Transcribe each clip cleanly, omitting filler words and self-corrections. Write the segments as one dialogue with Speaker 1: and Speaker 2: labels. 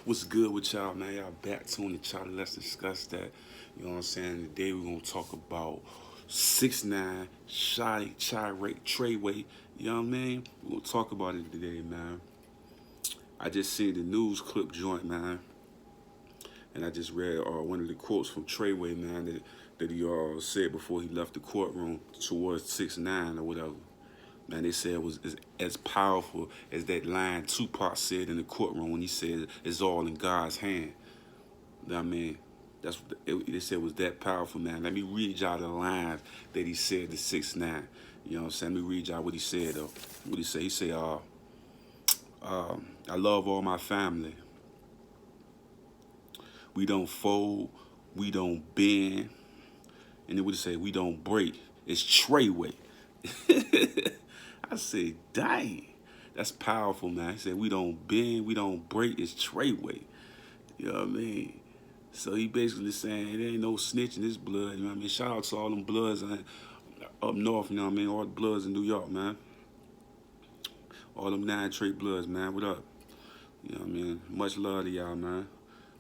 Speaker 1: What's good with y'all, man? Y'all back tuning Charlie. Let's discuss that. You know what I'm saying? Today we're gonna talk about 6ix9ine, Shotti, Tr3yway. You know what I mean? We're gonna talk about it today, man. I just seen the news clip joint, man, and I just read one of the quotes from Tr3yway, man, that he said before he left the courtroom towards 6ix9ine or whatever. Man, they said it was as powerful as that line Tupac said in the courtroom when he said, "It's all in God's hand." You know what I mean? They said it was that powerful, man. Let me read y'all the lines that he said to 6ix9ine. You know what I'm saying? Let me read y'all what he said, though. What he said? He said, I love all my family. We don't fold. We don't bend. And then what he say? We don't break. It's Tr3yway. I said, dang, that's powerful, man. He said, we don't bend, we don't break, it's Tr3yway. You know what I mean? So he basically saying, there ain't no snitch in this blood, you know what I mean? Shout out to all them bloods up north, you know what I mean? All the bloods in New York, man. All them 9 Tr bloods, man, what up? You know what I mean? Much love to y'all, man.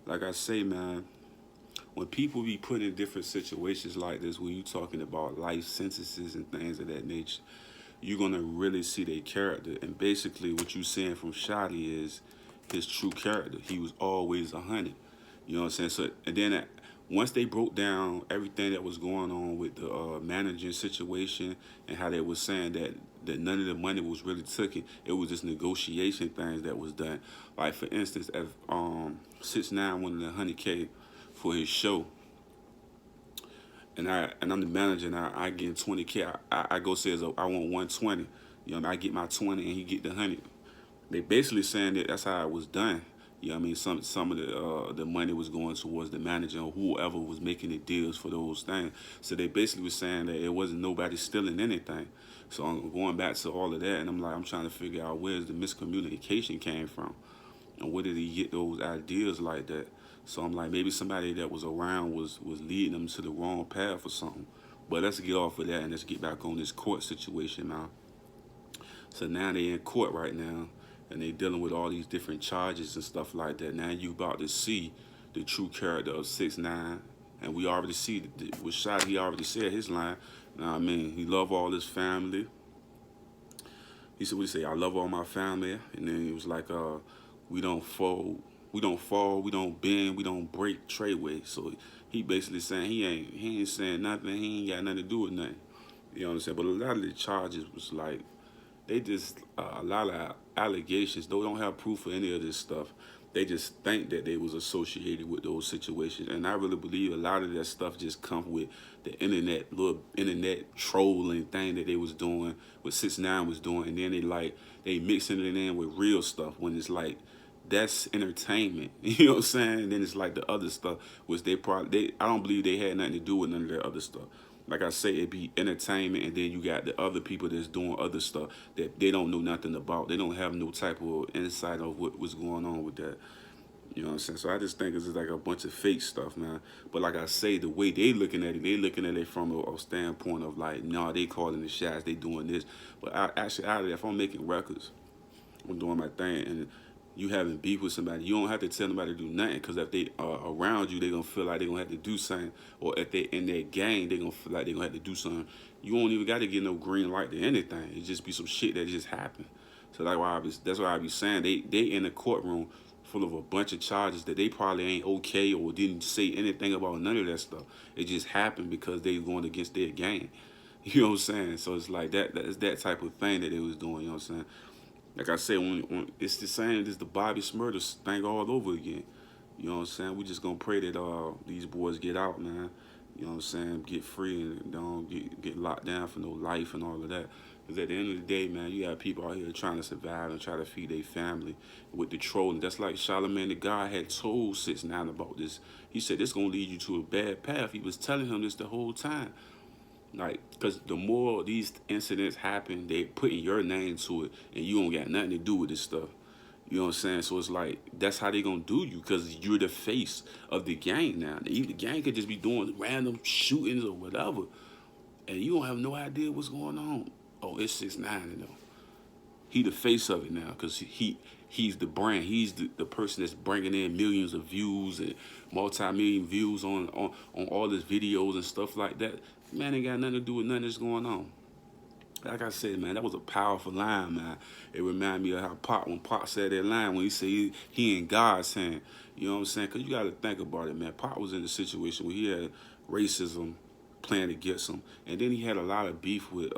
Speaker 1: Like I say, man, when people be put in different situations like this, when you talking about life sentences and things of that nature, you're gonna really see their character. And basically what you seeing from Shotti is his true character. He was always 100. You know what I'm saying? So, and then once they broke down everything that was going on with the managing situation and how they was saying that none of the money was really taken, it was just negotiation things that was done. Like for instance, if 6ix9ine wanted 100K for his show, and I'm the manager, and I get 20K. I go say, I want 120. You know, I get my 20 and he get the 100. They basically saying that that's how it was done. You know what I mean? Some of the money was going towards the manager or whoever was making the deals for those things. So they basically was saying that it wasn't nobody stealing anything. So I'm going back to all of that, and I'm trying to figure out where's the miscommunication came from, and where did he get those ideas like that? So I'm like, maybe somebody that was around was leading them to the wrong path or something. But let's get off of that and let's get back on this court situation now. So now they in court right now, and they dealing with all these different charges and stuff like that. Now you about to see the true character of 6ix9ine, and we already see with Shotti, he already said his line. You know what I mean? He love all his family. He said, what he say? I love all my family. And then he was like, we don't fold, we don't fall, we don't bend, we don't break Tr3yway. So he basically saying he ain't saying nothing, he ain't got nothing to do with nothing. You know what I'm saying? But a lot of the charges was like, they just, a lot of allegations, they don't have proof of any of this stuff. They just think that they was associated with those situations. And I really believe a lot of that stuff just come with the internet, little internet trolling thing that they was doing, what 6ix9ine was doing. And then they mixing it in with real stuff when it's like, that's entertainment. You know what I'm saying? And then it's like the other stuff, which I don't believe they had nothing to do with none of that other stuff. Like I say, it be entertainment, and then you got the other people that's doing other stuff that they don't know nothing about. They don't have no type of insight of what was going on with that. You know what I'm saying? So I just think it's just like a bunch of fake stuff, man. But like I say, the way they looking at it, they looking at it from a standpoint of like, nah, they calling the shots, they doing this. But actually, out of that, if I'm making records, I'm doing my thing, and you having beef with somebody, you don't have to tell nobody to do nothing, because if they are around you, they gonna feel like they gonna have to do something, or if they in their gang, they gonna feel like they gonna have to do something. You don't even got to get no green light to anything. It just be some shit that just happened. So that's why I be saying they in the courtroom full of a bunch of charges that they probably ain't okay or didn't say anything about none of that stuff. It just happened because they going against their gang. You know what I'm saying? So it's like that's that type of thing that they was doing. You know what I'm saying? Like I said, when it's the same as the Bobby Smurder thing all over again. You know what I'm saying? We just gonna pray that these boys get out, man. You know what I'm saying? Get free and don't get locked down for no life and all of that. Because at the end of the day, man, you have people out here trying to survive and try to feed their family with the trolling. That's like Charlamagne the God had told 6ix9ine about this. He said, this gonna lead you to a bad path. He was telling him this the whole time. Like, because the more these incidents happen, they putting your name to it, and you don't got nothing to do with this stuff. You know what I'm saying? So it's like, that's how they gonna do you, because you're the face of the gang now. The gang could just be doing random shootings or whatever, and you don't have no idea what's going on. Oh, it's 6ix9ine, you know. He the face of it now, because he's the brand. He's the person that's bringing in millions of views and multi-million views on all his videos and stuff like that. Man ain't got nothing to do with nothing that's going on. Like I said, man, that was a powerful line, man. It reminded me of how when Pop said that line when he said he in God's hand. You know what I'm saying? Because you got to think about it, man. Pop was in a situation where he had racism playing against him. And then he had a lot of beef with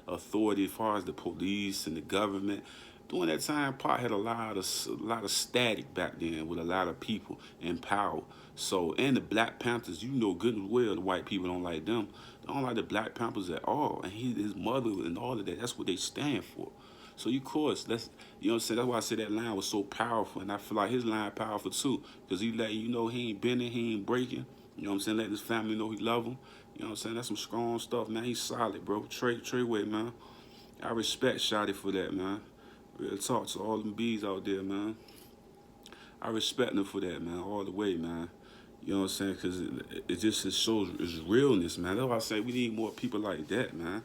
Speaker 1: authority as far as the police and the government. During that time, Pop had a lot of static back then with a lot of people in power. So, and the Black Panthers, you know good and well the white people don't like them. They don't like the Black Panthers at all. And his mother and all of that, that's what they stand for. So, of course, you know what I'm saying? That's why I said that line was so powerful. And I feel like his line powerful too. Because he letting you know he ain't bending, he ain't breaking. You know what I'm saying? Letting his family know he love him. You know what I'm saying? That's some strong stuff, man. He's solid, bro. Tr3yway, man. I respect Shotti for that, man. Real talk to all them bees out there, man. I respect them for that, man, all the way, man. You know what I'm saying? Because it shows it's realness, man. That's why I say we need more people like that, man.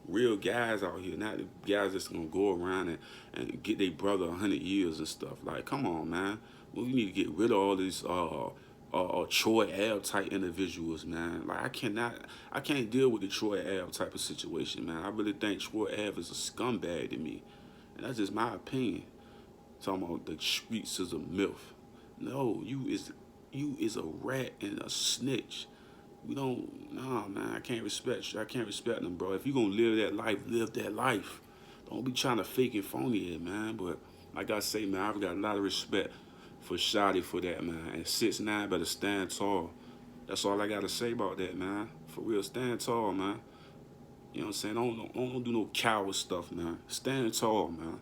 Speaker 1: Real guys out here, not the guys that's going to go around and get their brother 100 years and stuff. Like, come on, man. We need to get rid of all these Troy Ave type individuals, man. Like, I can't deal with the Troy Ave type of situation, man. I really think Troy Ave is a scumbag to me. And that's just my opinion. Talking about the streets is a myth. No, you is a rat and a snitch. Nah, man, I can't respect you. I can't respect them, bro. If you gonna live that life. Don't be trying to fake and phony it, man. But like I say, man, I've got a lot of respect for Shotti for that, man. And 6IX9INE better stand tall. That's all I gotta say about that, man. For real, stand tall, man. You know what I'm saying? Don't do no coward stuff, man. Stand tall, man.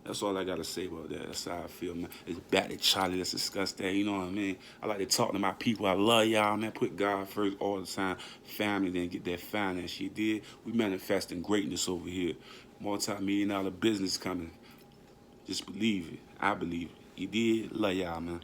Speaker 1: That's all I got to say about that. That's how I feel, man. It's back to Charlie. Let's discuss that. You know what I mean? I like to talk to my people. I love y'all, man. Put God first all the time. Family, then get that finance. You did. We manifesting greatness over here. Multi-million-dollar business coming. Just believe it. I believe it. You did. Love y'all, man.